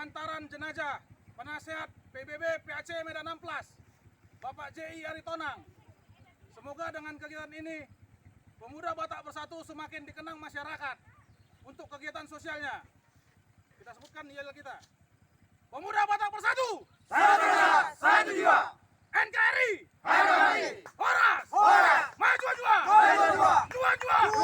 pengantaran jenazah penasehat PBB PAC Medan Amplas, Bapak J.I. Aritonang. Semoga dengan kegiatan ini Pemuda Batak Bersatu semakin dikenang masyarakat untuk kegiatan sosialnya. Kita sebutkan yel kita. Pemuda Batak Bersatu. Satu jiwa. NKRI. Horas. Maju jua. Jua. Terima kasih.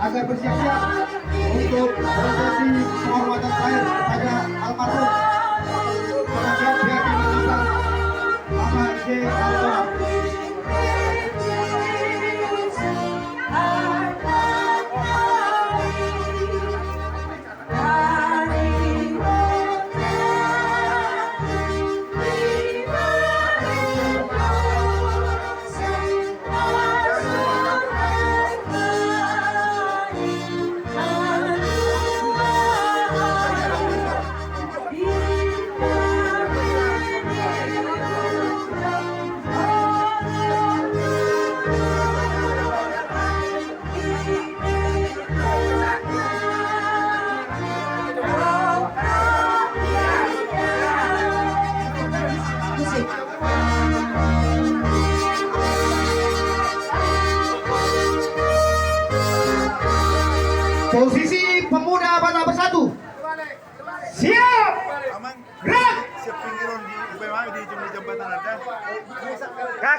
Agar bersiap-siap untuk prosesi penghormatan terakhir kepada almarhum penasihat PAC Medan Amplas, Bapak J. Aritonang. Posisi Pemuda Batak Bersatu. Siap. Gerak. Siap pinggiran di UPMA di jembatan ada.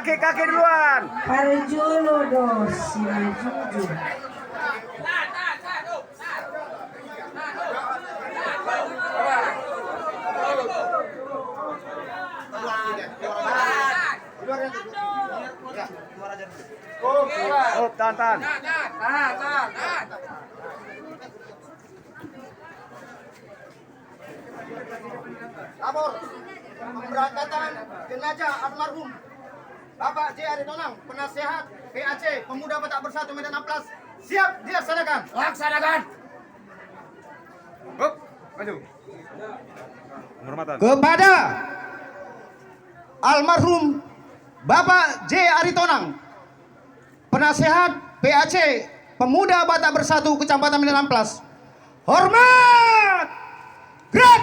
Kaki duluan. Parjolo dos Simajuju. Oh, tahan. Lapor pemberangkatan jenazah almarhum Bapak J. Aritonang, penasehat PAC Pemuda Batak Bersatu Medan Amplas, siap dilaksanakan. Laksanakan. Hup, maju. Penghormatan. Kepada almarhum Bapak J. Aritonang, penasehat PAC Pemuda Batak Bersatu Kecamatan Medan Amplas, hormat. Gerak.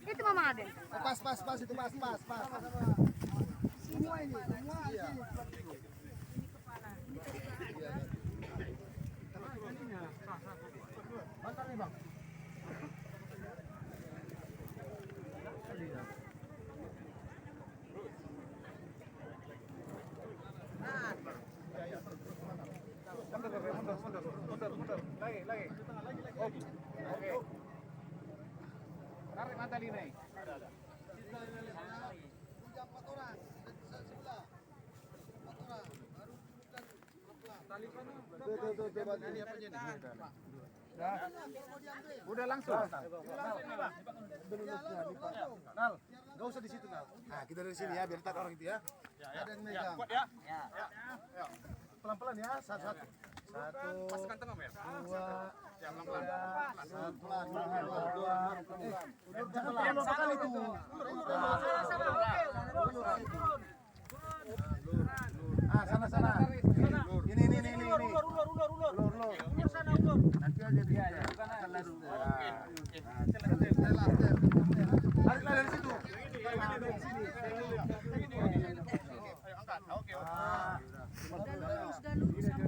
Itu Mama Aden. Pas itu pas. Semua ini, semua iya. Bentar nih Bang. Mundur. Lagi. Oke. Tarik mata lini. Ada. Udah langsung. Nal, nggak usah di situ Nal. Nah, kita dari sini ya, biar tak orang itu ya. Ada yang megang. Kuat ya. Pelan-pelan ya, satu. Pasukan tengah ya. Dua. Ya, pelan-pelan. Dua. Jangan berapa kali tuh. Sana. Ini. Ulur. Nanti aja dia. Tarik dari situ. Dari sini. Ayo angkat. Oke. Udah lurus sama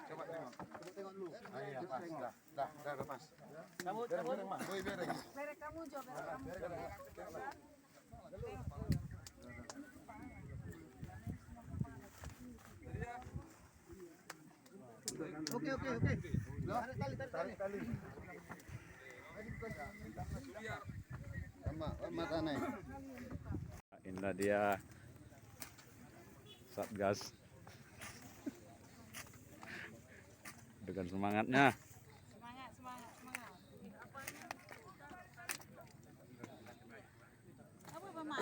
Coba tengok dulu. Iya, pas. Dah, pas. Kamu, Mak. Boy, bereng. Berek kamu coba. Oke. Tarik tali. Sama tanah. Inilah dia Satgas dengan semangatnya. Semangat. Apa Mama?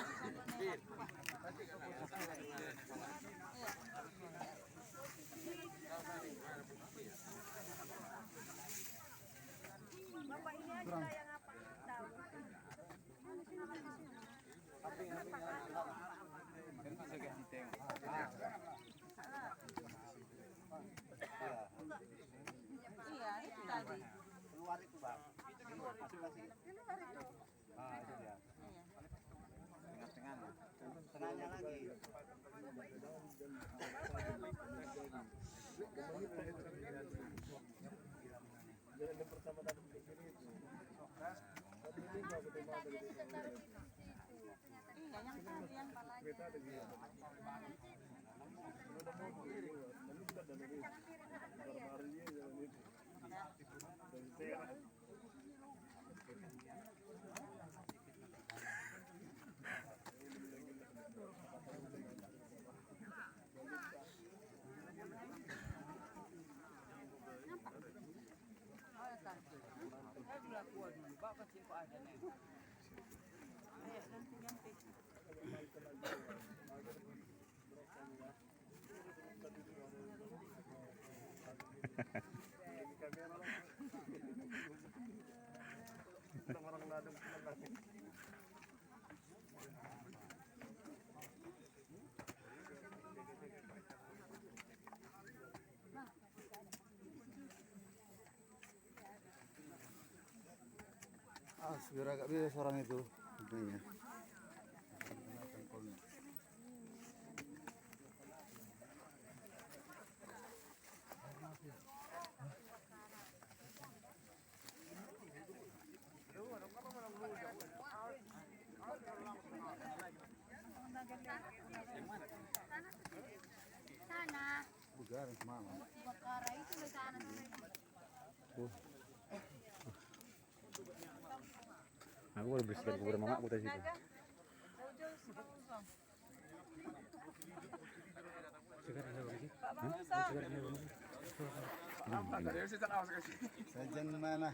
Bapak ini aja yang apa? Tahu. Iya, itu tadi. Keluar itu, Bang. Masing-masing. Keluar itu. Itu dia. Tengah-tengahnya. Tengahnya lagi. Iya, yang tadi yang palanya. Segera agak bisa orang itu. Intinya. Sana. Bukan semalam. Bakara itu di sana. Aku baru bersihin kubur mama aku tadi situ. Sajen mana?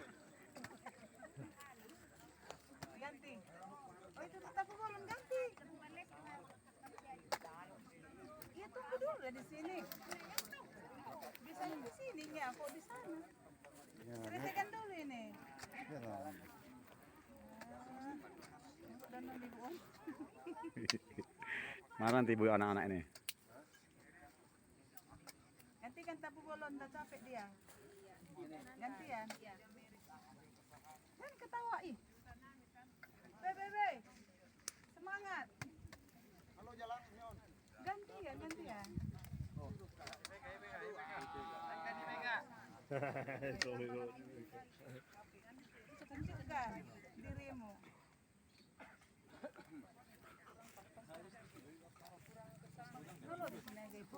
Ganti. Oh itu tapi belum ganti. Iya tunggu dulu di sini. Bisa di sini ya, kok di sana. Selesaikan dulu ini. Mana nanti ibu anak-anak ini? Ganti kan tabu bolon, dah capek dia. Gantian. Jangan ketawa ih. Be. Semangat. Halo jalan, Nyon. Gantian. Tunjukkan dirimu. Dulu di sini aja ibu.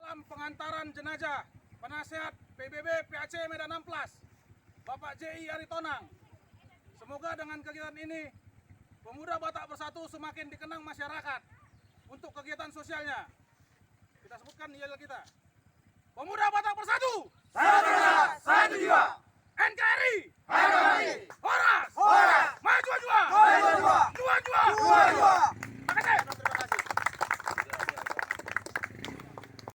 Dalam pengantaran jenazah penasehat PBB PAC Medan Amplas, Bapak J.I. Aritonang. Semoga dengan kegiatan ini, pemuda Batak Bersatu semakin dikenang masyarakat untuk kegiatan sosialnya. Kita sebutkan yel kita. Pemuda Batak Bersatu! Satu jiwa! NKRI! Horas! Maju jua! Dua jua!